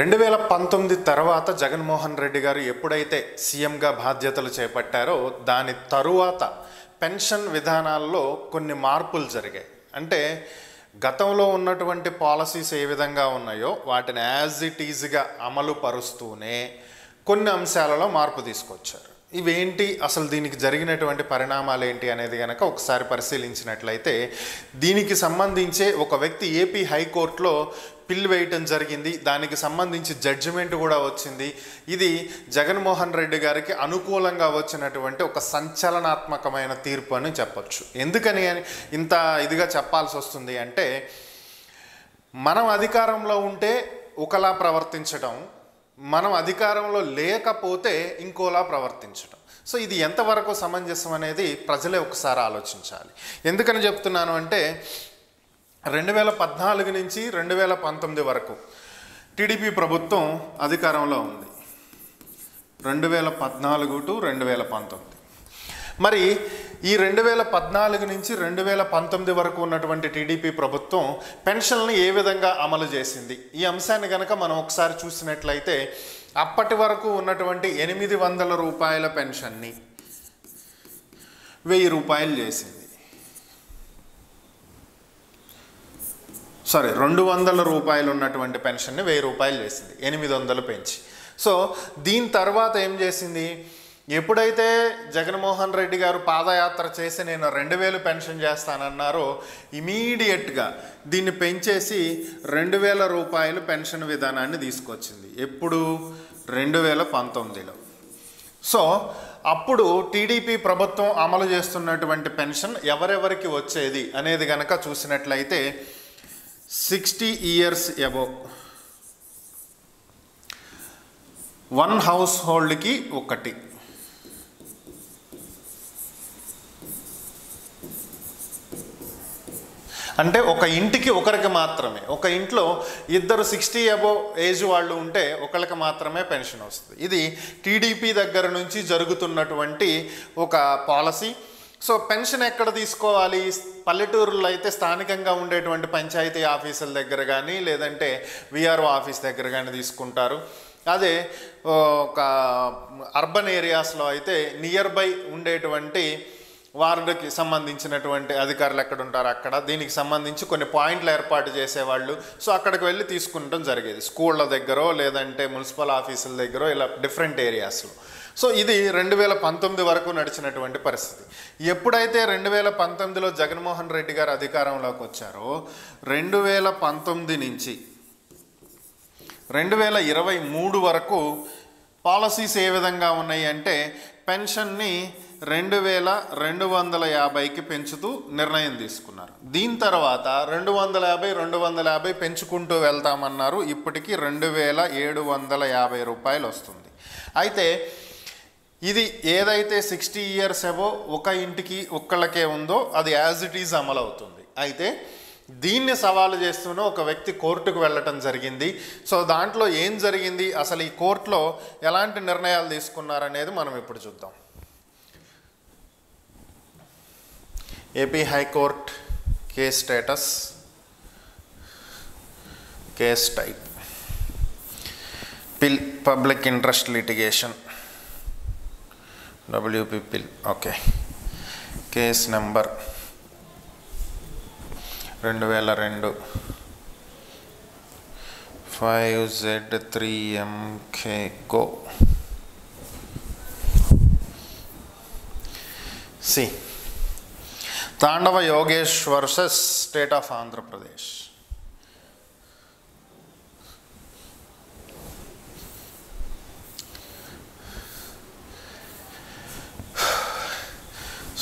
2019 తర్వాత జగన్మోహన్ రెడ్డి గారు ఎప్పుడైతే సీఎంగా బాధ్యతలు చేపట్టారో దాని తరువాత పెన్షన్ విధానాల్లో కొన్ని మార్పులు జరిగాయి. అంటే గతంలో ఉన్నటువంటి పాలసీస్ ఏ విధంగా ఉన్నాయో వాటిని యాజ్ ఇట్ ఈజ్గా అమలు పరుస్తూనే కొన్ని అంశాలలో మార్పు తీసుకొచ్చారు. ఇవేంటి, అసలు దీనికి జరిగినటువంటి పరిణామాలు ఏంటి అనేది కనుక ఒకసారి పరిశీలించినట్లయితే దీనికి సంబంధించే ఒక వ్యక్తి ఏపీ హైకోర్టులో పిల్ వేయటం జరిగింది. దానికి సంబంధించి జడ్జిమెంట్ కూడా వచ్చింది. ఇది జగన్మోహన్ రెడ్డి గారికి అనుకూలంగా వచ్చినటువంటి ఒక సంచలనాత్మకమైన తీర్పు అని చెప్పచ్చు. ఎందుకని ఇంత ఇదిగా చెప్పాల్సి వస్తుంది అంటే, మనం అధికారంలో ఉంటే ఒకలా ప్రవర్తించడం, మనం అధికారంలో లేకపోతే ఇంకోలా ప్రవర్తించడం. సో ఇది ఎంతవరకు సమంజసం అనేది ప్రజలే ఒకసారి ఆలోచించాలి. ఎందుకని చెప్తున్నాను అంటే 2014 నుంచి 2019 వరకు టీడీపీ ప్రభుత్వం అధికారంలో ఉంది. 2014 టు 2019. మరి ఈ 2014 నుంచి 2019 వరకు ఉన్నటువంటి టీడీపీ ప్రభుత్వం పెన్షన్లను ఏ విధంగా అమలు చేసింది, ఈ అంశాన్ని కనుక మనం ఒకసారి చూసినట్లయితే అప్పటి వరకు ఉన్నటువంటి 800 రూపాయల పెన్షన్ని 1000 రూపాయలు చేసింది. 200 రూపాయలు ఉన్నటువంటి పెన్షన్ని 1000 రూపాయలు చేసింది, 800 పెంచి. సో దీని తర్వాత ఏం చేసింది, ఎప్పుడైతే జగన్మోహన్ రెడ్డి గారు పాదయాత్ర చేసి నేను 2000 పెన్షన్ చేస్తానన్నారో ఇమీడియట్గా దీన్ని పెంచేసి 2000 రూపాయలు పెన్షన్ విధానాన్ని తీసుకొచ్చింది. ఎప్పుడు? 2019లో. సో అప్పుడు టీడీపీ ప్రభుత్వం అమలు చేస్తున్నటువంటి పెన్షన్ ఎవరెవరికి వచ్చేది అనేది కనుక చూసినట్లయితే 60 years అబోవ్ 1 హౌస్ హోల్డ్కి ఒకటి, అంటే ఒక ఇంటికి ఒకరికి మాత్రమే, ఒక ఇంట్లో ఇద్దరు 60 అబోవ్ ఏజ్ వాళ్ళు ఉంటే ఒకరికి మాత్రమే పెన్షన్ వస్తుంది. ఇది టీడీపీ దగ్గర నుంచి జరుగుతున్నటువంటి ఒక పాలసీ. సో పెన్షన్ ఎక్కడ తీసుకోవాలి? పల్లెటూరులో అయితే స్థానికంగా ఉండేటువంటి పంచాయతీ ఆఫీసుల దగ్గర కానీ లేదంటే విఆర్ఓ ఆఫీస్ దగ్గర కానీ తీసుకుంటారు. అదే ఒక అర్బన్ ఏరియాస్లో అయితే నియర్ బై ఉండేటువంటి వార్డుకి సంబంధించినటువంటి అధికారులు ఎక్కడ ఉంటారో అక్కడ దీనికి సంబంధించి కొన్ని పాయింట్లు ఏర్పాటు చేసేవాళ్ళు. సో అక్కడికి వెళ్ళి తీసుకుంటాం జరిగేది, స్కూళ్ళ దగ్గర లేదంటే మున్సిపల్ ఆఫీసుల దగ్గర, ఇలా డిఫరెంట్ ఏరియాస్లో. సో ఇది 2019 వరకు నడిచినటువంటి పరిస్థితి. ఎప్పుడైతే 2019లో జగన్మోహన్ రెడ్డి గారు అధికారంలోకి వచ్చారో 2019 నుంచి 2023 వరకు పాలసీస్ ఏ విధంగా ఉన్నాయి అంటే పెన్షన్ని 2250కి పెంచుతూ నిర్ణయం తీసుకున్నారు. దీని తర్వాత 250 పెంచుకుంటూ వెళ్తామన్నారు. ఇప్పటికీ 2750 రూపాయలు వస్తుంది. అయితే ఇది ఏదైతే 60 years అబోవ్ ఒక ఇంటికి ఒక్కళ్ళకే ఉందో అది యాజ్ ఇట్ ఈజ్ అమలు అవుతుంది. అయితే దీన్ని సవాలు చేస్తూనే ఒక వ్యక్తి కోర్టుకు వెళ్ళటం జరిగింది. సో దాంట్లో ఏం జరిగింది, అసలు ఈ కోర్టులో ఎలాంటి నిర్ణయాలు తీసుకున్నారనేది మనం ఇప్పుడు చూద్దాం. AP high court case status, case type, PIL public interest litigation, WP PIL. Okay, case number 2002 5Z3MK go. C Thandava Yogesh versus state of Andhra Pradesh.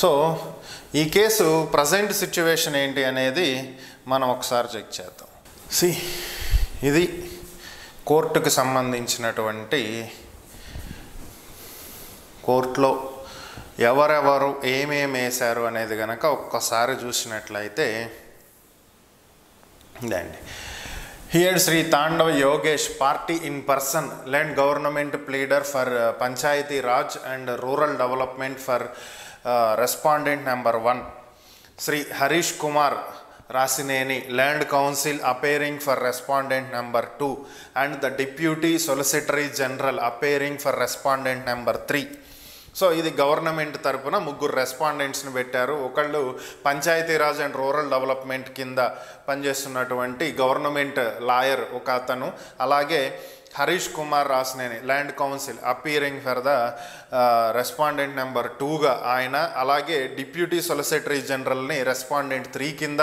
So ఈ కేసు ప్రజెంట్ సిచ్యువేషన్ ఏంటి అనేది మనం ఒకసారి చెక్ చేద్దాం. ఇది కోర్టుకు సంబంధించినటువంటి, కోర్టులో ఎవరెవరు ఏమేమి వేశారు అనేది కనుక ఒక్కసారి చూసినట్లయితే ఇదండి. Here Sri Tandava Yogesh party in person led government pleader for Panchayati Raj and Rural Development for respondent number 1 Sri Harish Kumar Rasineni, Land Council appearing for respondent number 2 and the Deputy Solicitor General appearing for respondent number 3. So ఇది government తరపున ముగ్గురు రెస్పాండెంట్స్ని పెట్టారు. ఒకళ్ళు Panchayati Raj and rural development కింద పనిచేస్తున్నటువంటి government lawyer ఒక అతను, అలాగే Harish Kumar Rasineni learned counsel appearing for the respondent number 2గా ఆయన, అలాగే డిప్యూటీ సొలిసిటరీ జనరల్ని రెస్పాండెంట్ 3 కింద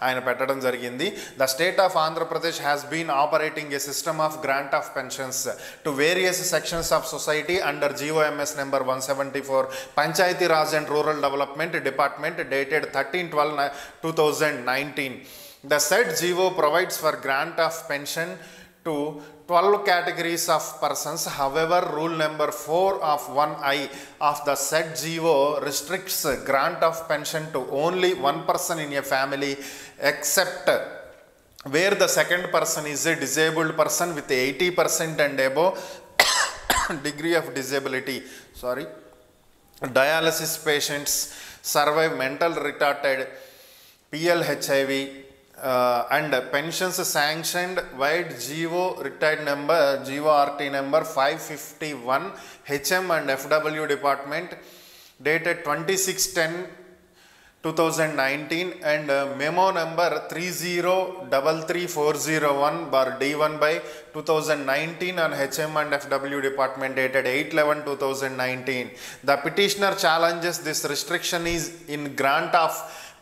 ఆయన పెట్టడం జరిగింది. The state of Andhra Pradesh has been operating a system of grant of pensions to various sections of society under GOMS number 174 Panchayat Raj and rural development department dated 13/12/2019. The said GO provides for grant of pension to 12 categories of persons. However, rule number 4 of 1I of the said GO restricts grant of pension to only one person in a family, except where the second person is a disabled person with 80% and above degree of disability. Dialysis patients, survive mental retarded, PLHIV, and pensions sanctioned wide GO retired number GORT number 551 HM and FW department dated 26/10/2019 and memo number 3033/401/D1/2019 on HM and FW department dated 8/11/2019. The petitioner challenges this restriction is in grant of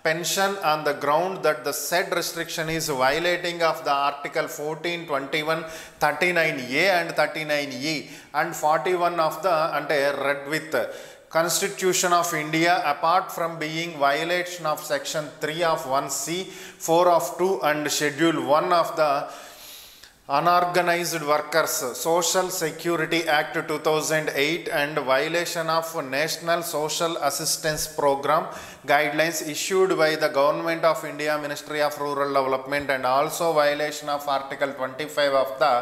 pension on the ground that the said restriction is violating of the article 14, 21, 39A and 39E and 41 of the read with Constitution of India, apart from being violation of section 3 of 1C, 4 of 2 and schedule 1 of the Unorganized Workers Social Security Act 2008 and violation of National Social Assistance Program guidelines issued by the Government of India, Ministry of Rural Development, and also violation of Article 25 of the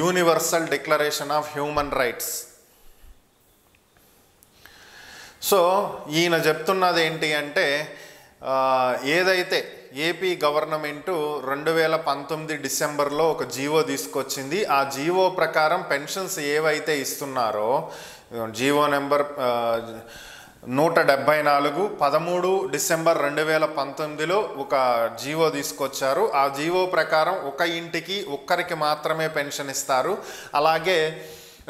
Universal Declaration of Human Rights. So ఈయన చెప్తున్నది ఏంటి అంటే, ఏదైతే AP government 2019 డిసెంబర్లో ఒక GO తీసుకొచ్చింది, ఆ GO ప్రకారం పెన్షన్స్ ఏవైతే ఇస్తున్నారో జీవో నెంబర్ 174 13 డిసెంబర్ 2019లో ఒక జీవో తీసుకొచ్చారు. ఆ జీవో ప్రకారం ఒక ఇంటికి ఒక్కరికి మాత్రమే పెన్షన్ ఇస్తారు. అలాగే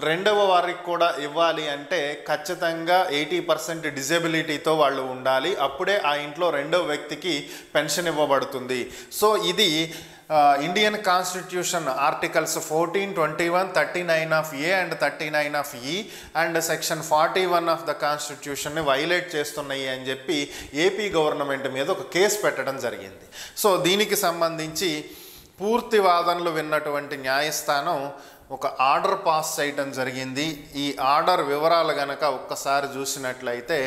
రెండవ వారికి కూడా ఇవ్వాలి అంటే ఖచ్చితంగా 80% డిజబిలిటీతో వాళ్ళు ఉండాలి, అప్పుడే ఆ ఇంట్లో రెండవ వ్యక్తికి పెన్షన్ ఇవ్వబడుతుంది. సో ఇది Indian constitution articles 14, 21, 39 of A and 39 of E and section 41 of the కాన్స్టిట్యూషన్ని వైలేట్ చేస్తున్నాయి అని చెప్పి ఏపీ గవర్నమెంట్ మీద ఒక కేసు పెట్టడం జరిగింది. సో దీనికి సంబంధించి పూర్తి వాదనలు విన్నటువంటి న్యాయస్థానం ఒక ఆర్డర్ పాస్ చేయడం జరిగింది. ఈ ఆర్డర్ వివరాలు గనక ఒక్కసారి చూసినట్లయితే,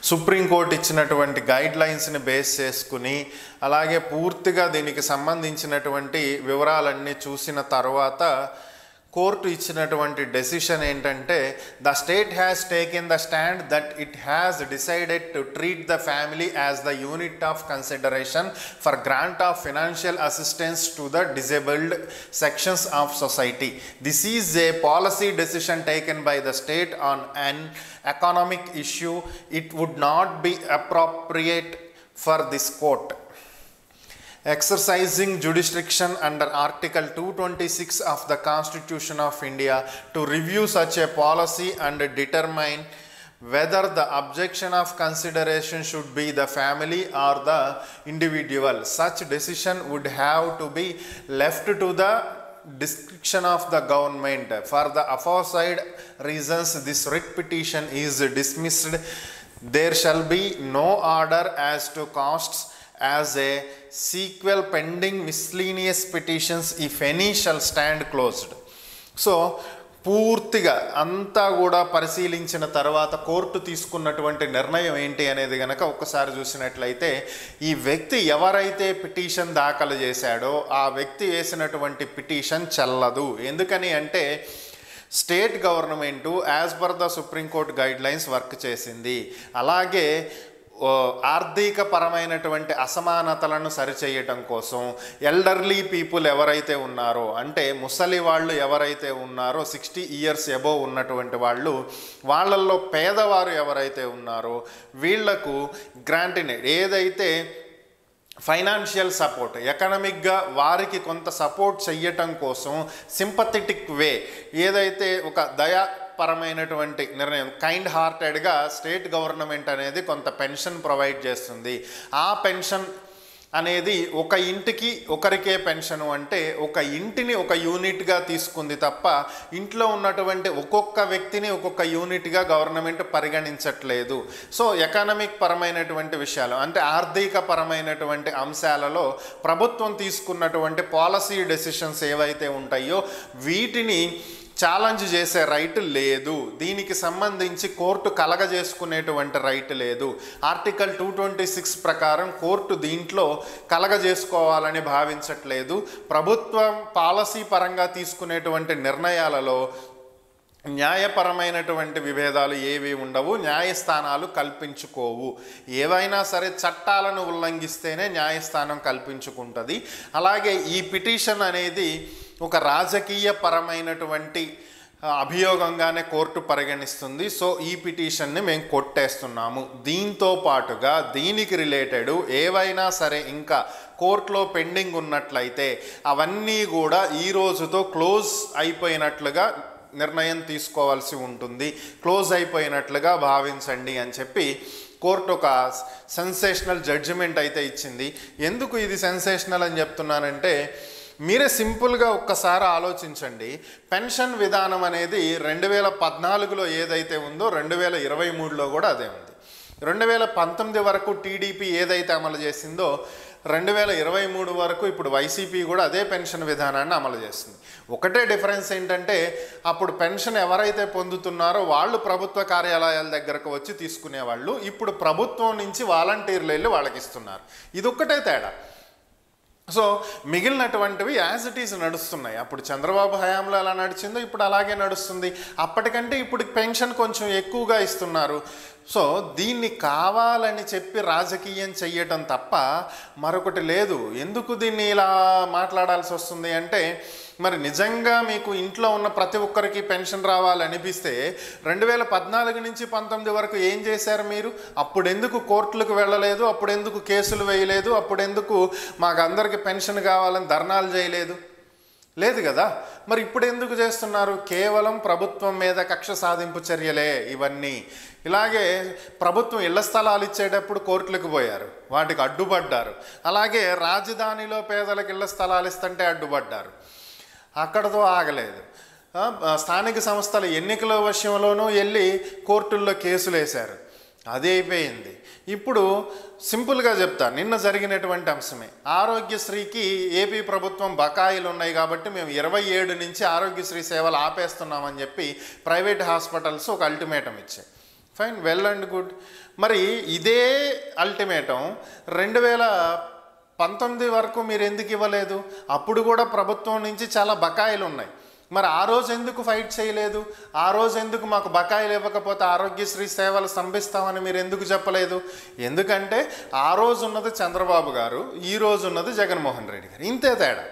సుప్రీంకోర్టు ఇచ్చినటువంటి గైడ్లైన్స్ని బేస్ చేసుకుని, అలాగే పూర్తిగా దీనికి సంబంధించినటువంటి వివరాలన్నీ చూసిన తర్వాత కోర్టు ఇచ్చినటువంటి డెసిషన్ ఏంటంటే, the state has taken the stand that it has decided to treat the family as the unit of consideration for grant of financial assistance to the disabled sections of society. This is a policy decision taken by the state on an economic issue. It would not be appropriate for this court exercising jurisdiction under Article 226 of the Constitution of India to review such a policy and determine whether the objection of consideration should be the family or the individual. Such decision would have to be left to the discretion of the government. For the aforesaid reasons, this writ petition is dismissed. There shall be no order as to costs as a sequel pending miscellaneous petitions, if any, shall stand closed. So పూర్తిగా అంతా కూడా పరిశీలించిన తర్వాత court తీసుకున్నటువంటి నిర్ణయం ఏంటి అనేది కనుక ఒక్కసారి చూసినట్లయితే, ఈ వ్యక్తి ఎవరైతే పిటిషన్ దాఖలు చేశాడో ఆ వ్యక్తి వేసినటువంటి పిటిషన్ చెల్లదు. ఎందుకని అంటే state government as per the supreme court guidelines work చేసింది. అలాగే ఆర్థిక పరమైనటువంటి అసమానతలను సరిచేయటం కోసం ఎల్డర్లీ పీపుల్ ఎవరైతే ఉన్నారో, అంటే ముసలి వాళ్ళు ఎవరైతే ఉన్నారో 60 ఇయర్స్ అబోవ్ ఉన్నటువంటి వాళ్ళు, వాళ్ళల్లో పేదవారు ఎవరైతే ఉన్నారో వీళ్లకు గ్రాంట్ని ఏదైతే ఫైనాన్షియల్ సపోర్ట్, ఎకనామిక్గా వారికి కొంత సపోర్ట్ చెయ్యటం కోసం సింపథెటిక్ వే, ఏదైతే ఒక దయాపరమైనటువంటి నిర్ణయం, కైండ్ హార్టెడ్గా స్టేట్ గవర్నమెంట్ అనేది కొంత పెన్షన్ ప్రొవైడ్ చేస్తుంది. ఆ పెన్షన్ అనేది ఒక ఇంటికి ఒకరికే పెన్షను అంటే ఒక ఇంటిని ఒక యూనిట్గా తీసుకుంది తప్ప ఇంట్లో ఉన్నటువంటి ఒక్కొక్క వ్యక్తిని ఒక్కొక్క యూనిట్గా గవర్నమెంట్ పరిగణించట్లేదు. సో ఎకనామిక్ పరమైనటువంటి విషయాలు అంటే ఆర్థిక పరమైనటువంటి అంశాలలో ప్రభుత్వం తీసుకున్నటువంటి పాలసీ డెసిషన్స్ ఏవైతే ఉంటాయో వీటిని ఛాలెంజ్ చేసే రైట్ లేదు. దీనికి సంబంధించి కోర్టు కలగజేసుకునేటువంటి రైట్ లేదు. ఆర్టికల్ 226 ప్రకారం కోర్టు దీంట్లో కలగజేసుకోవాలని భావించట్లేదు. ప్రభుత్వం పాలసీ పరంగా తీసుకునేటువంటి నిర్ణయాలలో న్యాయపరమైనటువంటి విభేదాలు ఏవి ఉండవు, న్యాయస్థానాలు కల్పించుకోవు. ఏవైనా సరే చట్టాలను ఉల్లంఘిస్తేనే న్యాయస్థానం కల్పించుకుంటుంది. అలాగే ఈ పిటిషన్ అనేది ఒక రాజకీయ పరమైనటువంటి అభియోగంగానే కోర్టు పరిగణిస్తుంది. సో ఈ పిటిషన్ని మేము కొట్టేస్తున్నాము. దీంతో పాటుగా దీనికి రిలేటెడ్ ఏవైనా సరే ఇంకా కోర్టులో పెండింగ్ ఉన్నట్లయితే అవన్నీ కూడా ఈ రోజుతో క్లోజ్ అయిపోయినట్లుగా నిర్ణయం తీసుకోవాల్సి ఉంటుంది. క్లోజ్ అయిపోయినట్లుగా భావించండి అని చెప్పి కోర్టు ఒక సెన్సేషనల్ జడ్జిమెంట్ అయితే ఇచ్చింది. ఎందుకు ఇది సెన్సేషనల్ అని చెప్తున్నానంటే మీరే సింపుల్గా ఒక్కసారి ఆలోచించండి. పెన్షన్ విధానం అనేది 2014లో ఏదైతే ఉందో 2023లో కూడా అదే ఉంది. 2019 వరకు టీడీపీ ఏదైతే అమలు చేసిందో 2023 వరకు ఇప్పుడు వైసీపీ కూడా అదే పెన్షన్ విధానాన్ని అమలు చేస్తుంది. ఒకటే డిఫరెన్స్ ఏంటంటే అప్పుడు పెన్షన్ ఎవరైతే పొందుతున్నారో వాళ్ళు ప్రభుత్వ కార్యాలయాల దగ్గరకు వచ్చి తీసుకునేవాళ్ళు. ఇప్పుడు ప్రభుత్వం నుంచి వాలంటీర్లు వెళ్ళి వాళ్ళకి ఇస్తున్నారు. ఇది ఒక్కటే తేడా. సో మిగిలినటువంటివి యాజ్ ఇట్ ఈజ్ నడుస్తున్నాయి. అప్పుడు చంద్రబాబు హయాంలో ఎలా నడిచిందో ఇప్పుడు అలాగే నడుస్తుంది. అప్పటికంటే ఇప్పుడు పెన్షన్ కొంచెం ఎక్కువగా ఇస్తున్నారు. సో దీన్ని కావాలని చెప్పి రాజకీయం చెయ్యటం తప్ప మరొకటి లేదు. ఎందుకు దీన్ని ఇలా మాట్లాడాల్సి వస్తుంది అంటే మరి నిజంగా మీకు ఇంట్లో ఉన్న ప్రతి ఒక్కరికి పెన్షన్ రావాలనిపిస్తే 2014 నుంచి 19 వరకు ఏం చేశారు మీరు? అప్పుడెందుకు కోర్టులకు వెళ్ళలేదు? అప్పుడెందుకు కేసులు వేయలేదు? అప్పుడెందుకు మాకు అందరికీ పెన్షన్ కావాలని ధర్నాలు చేయలేదు? లేదు కదా. మరి ఇప్పుడు ఎందుకు చేస్తున్నారు? కేవలం ప్రభుత్వం మీద కక్ష సాధింపు చర్యలే ఇవన్నీ. ఇలాగే ప్రభుత్వం ఇళ్ల స్థలాలు ఇచ్చేటప్పుడు కోర్టులకు పోయారు, వాటికి అడ్డుపడ్డారు. అలాగే రాజధానిలో పేదలకు ఇళ్ల స్థలాలు ఇస్తుంటే అడ్డుపడ్డారు, అక్కడతో ఆగలేదు. స్థానిక సంస్థల ఎన్నికల విషయంలోనూ వెళ్ళి కోర్టుల్లో కేసులు వేశారు, అది అయిపోయింది. ఇప్పుడు సింపుల్గా చెప్తా, నిన్న జరిగినటువంటి అంశమే ఆరోగ్యశ్రీకి ఏపీ ప్రభుత్వం బకాయిలు ఉన్నాయి కాబట్టి మేము 27 నుంచి ఆరోగ్యశ్రీ సేవలు ఆపేస్తున్నామని చెప్పి ప్రైవేట్ హాస్పిటల్స్ ఒక అల్టిమేటం ఇచ్చాయి. Fine, well and good. మరి ఇదే అల్టిమేటం 2019 వరకు మీరు ఎందుకు ఇవ్వలేదు? అప్పుడు కూడా ప్రభుత్వం నుంచి చాలా బకాయిలు ఉన్నాయి. మరి ఆ రోజు ఎందుకు ఫైట్ చేయలేదు? ఆ రోజు ఎందుకు మాకు బకాయిలు ఇవ్వకపోతే ఆరోగ్యశ్రీ సేవలు స్తంభిస్తామని మీరు ఎందుకు చెప్పలేదు? ఎందుకంటే ఆ రోజు ఉన్నది చంద్రబాబు గారు, ఈ రోజు ఉన్నది జగన్మోహన్ రెడ్డి గారు, ఇంతే తేడా.